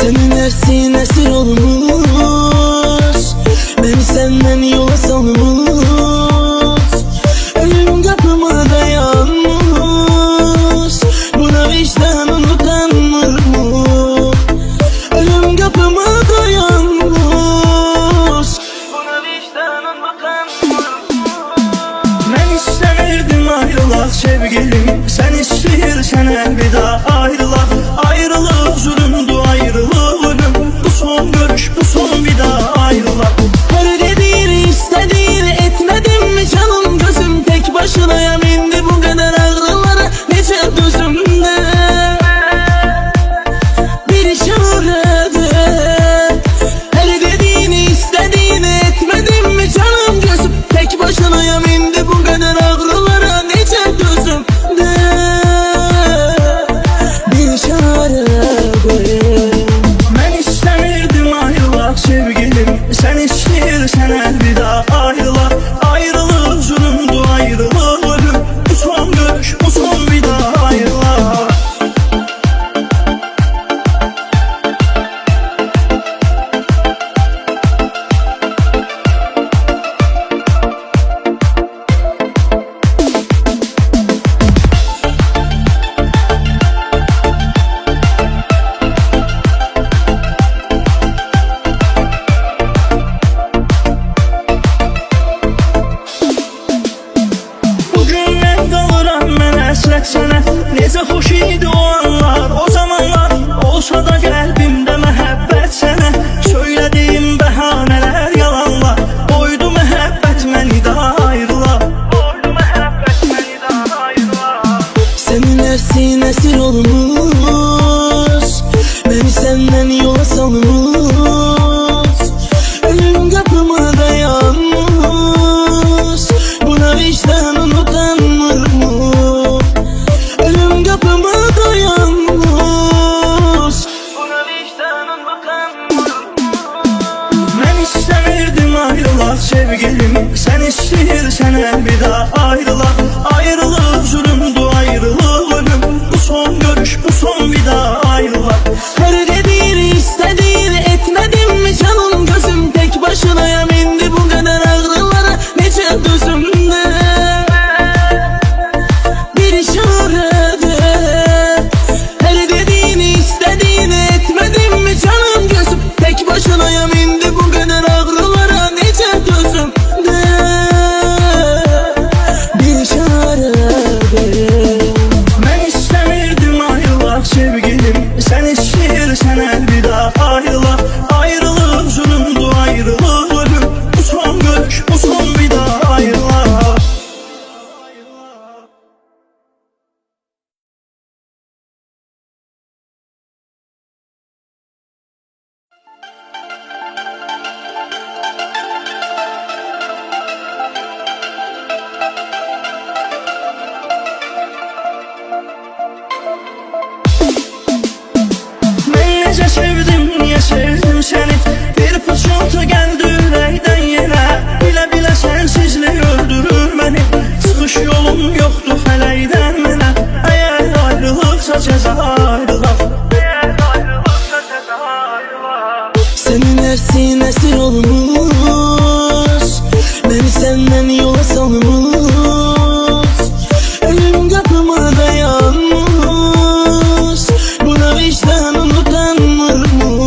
Senin esir esir olmuş, beni senden yola salmış. Ölüm kapıma dayanmış, buna vicdanın utanmır mı? Ölüm kapıma dayanmış, buna vicdanın utanmır mı? Ben istemirdim ayrılak sevgilim, sen isteyirsen elveda ayrılak. Ayrılık zulümdü, ayrılık ölüm, bu son görüş, bu son vida ayrılak. Her dediğini istediğini etmedim mi canım gözüm? Tek başına yamindi bu kadar ağrılara, nece gözümde bir çarede. Her dediğini istediğini etmedim mi canım gözüm? Tek başına yamindi bu kadar ağrılara, nece gözümde bir çarede. Ben istemirdim ayrılak sevgilim, sen isteyirsen elveda ayrılak. Ayrılık zulümdü, ayrılık ölüm, bu son görüş, bu son vida ayrılak. Bugün ben kalıram mən həsrət sənə. Necə xoş idi o anlar, o zamanlar. Olsa da qəlbimdə məhəbbət sənə. Söylədiyim bəhanələr yalanlar. Qoydu məhəbbət məni də ayrıla. Qoydu məhəbbət məni də ayrıla. Senin esir esir olmuş, beni senden yola salmış. Ölüm kapıma dayanmış, buna vicdanın utanmır mı? Ölüm kapıma dayanmış, buna vicdanın utanmır mı? Mən istəmirdim ayrılaq sevgilim, sən istəyirsən elvida ayrılaq. Ayrılıq zulümdü, ayrılıq ölüm, bu son görüş, bu son vida ayrılaq. Her dediğini istediğini etmedim mi canım gözüm? Tek başına yamindi bu kadar ağrılara, nece gözümde bir çarede. Her dediğini istediğini etmedim mi canım gözüm? Tek başına yamindi bu kadar ağrılara, nece gözümde bir çarede. Mən istəmirdim ayrılaq sevgilim, sən istəyirsən elvida ayrılaq. Ayrılıq zulümdü, ayrılıq ölüm, bu son görüş, bu son vida ayrılaq. Mən necə sevdim, niyə sevdim səni? Bir pıçıltı gəldi ürəkdən yerə. Bilə-bilə sənsizlik öldürür məni. Çıxış yolum yoxdur fələkdən mənə. Əgər ayrılıqsa cəza ayrılaq. Əgər ayrılıqsa cəza ayrılaq. Senin esir esir olmuş, beni senden yola salmış. Ölüm kapıma dayanmış, buna vicdanın utanmır mı?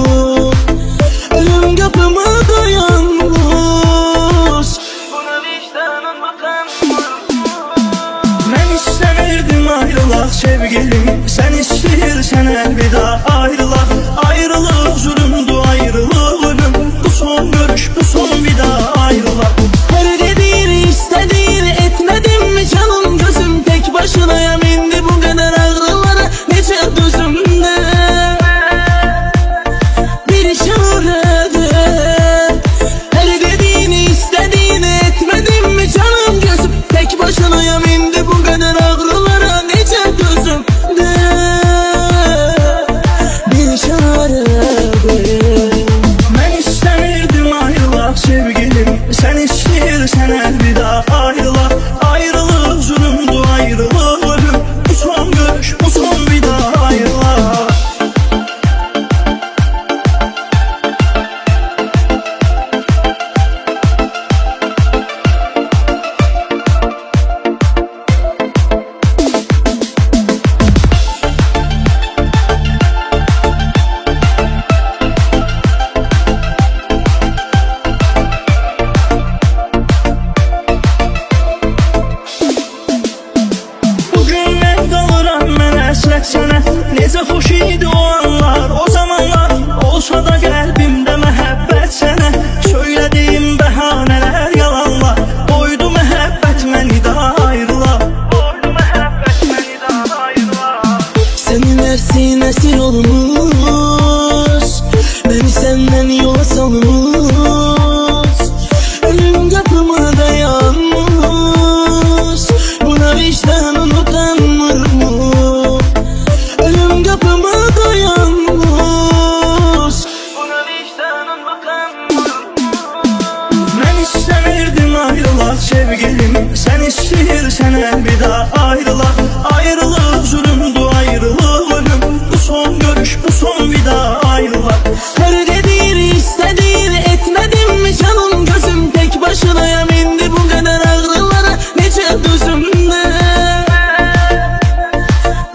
Her dediğini istediğini etmedim mi canım gözüm? Tek başınayım indi bu kadar ağrılara nece düzümde.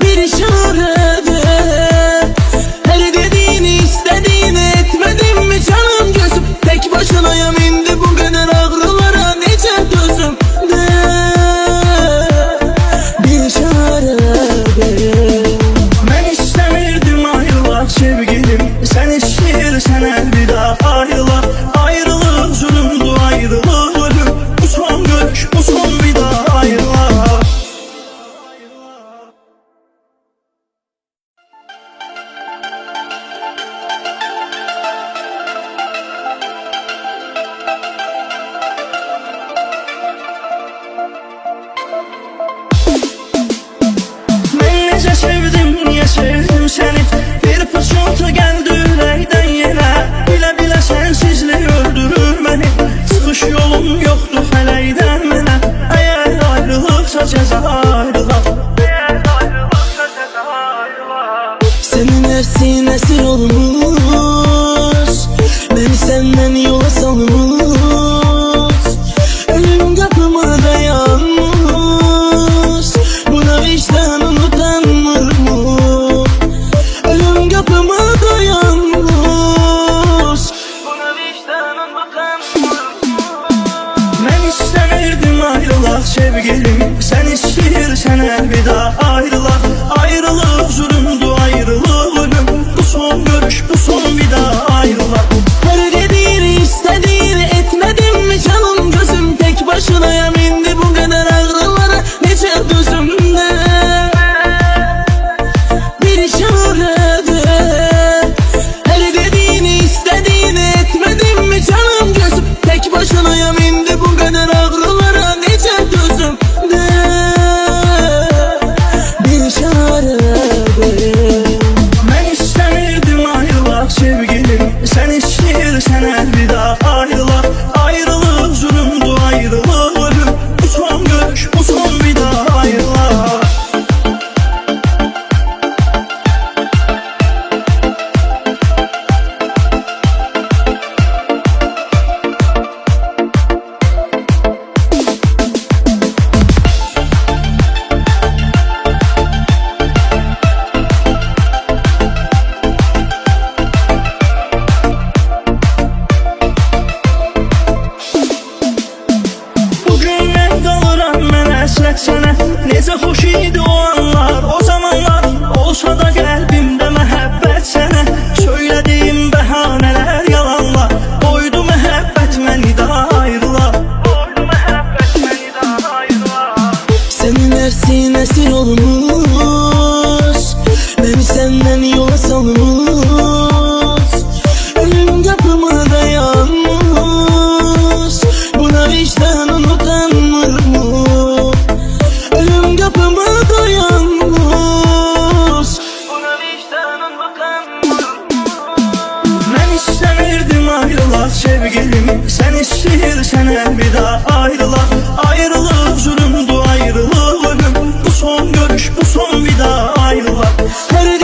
Bir işarede her dediğini istediğini etmedim mi canım gözüm? Tek başınayım indi bu kadar ağrılara nece düzümde. Bir işarede Ben istemirdim ayrılak sevgilim, sen istəyirsən əlvida ayrılaq. Ayrılıq zulümdür, ayrılıq ölüm, bu son görüş, bu son vida ayrılaq. Mən necə sevdim, niyə sevdim səni? Bir pıçıltı gəldi ürəkdən yenə. Bilə-bilə sənsizlik öldürür məni. Çıxış yolum yoxdur hələydən mənə. Əgər ayrılıqsa cəza ayrılaq. senin ersin esir olmuş, beni senden yola salmış. Ölüm kapıma dayanmış, buna vicdanın utanmır mı? Ölüm kapıma dayanmış, buna vicdanın utanmır mı? Mən istəmirdim ayrılaq sevgilim, sən istəyirsən əlvida ayrılaq. Ayrılıq zulümdür, ayrılıq ölüm, bu son görüş, bu son vida ayrılaq. Her dediğini istediğini etmedim mi canım gözüm? Tek başınayım indi bu kadar ağrılara nece düzümde. Bir işarede her dediğini istediğini etmedim mi canım gözüm? Tek başınayım indi bu kadar ağrılara nece düzümde. Bir işarede Mən istəmirdim ayrılaq sevgilim, sən istəyirsən əlvida ayrılaq. Ayrılıq zulümdür, ayrılıq ölüm, bu son görüş, bu son vida ayrılaq. Bugündən qalıram mən həsrət sənə. Necə xoş idi o anlar, o zamanlar. Olsa da qəlbimdə məhəbbət sənə. Söylədiyim bəhanələr yalanlar. Qoydu məhəbbət məni də ayrılar. Qoydu məhəbbət məni də ayrılar. senin ersin esir olmuş, beni senden yola salmış. Ölüm kapıma dayanmış, buna vicdanın utanmır mı? Ölüm kapıma dayanmış, buna vicdanın utanmır mı? Mən istəmirdim ayrılaq sevgilim, sən istəyirsən əlvida ayrılaq. Ayrılıq zulümdür, ayrılıq ölüm, bu son görüş, bu son vida ayrılaq. Her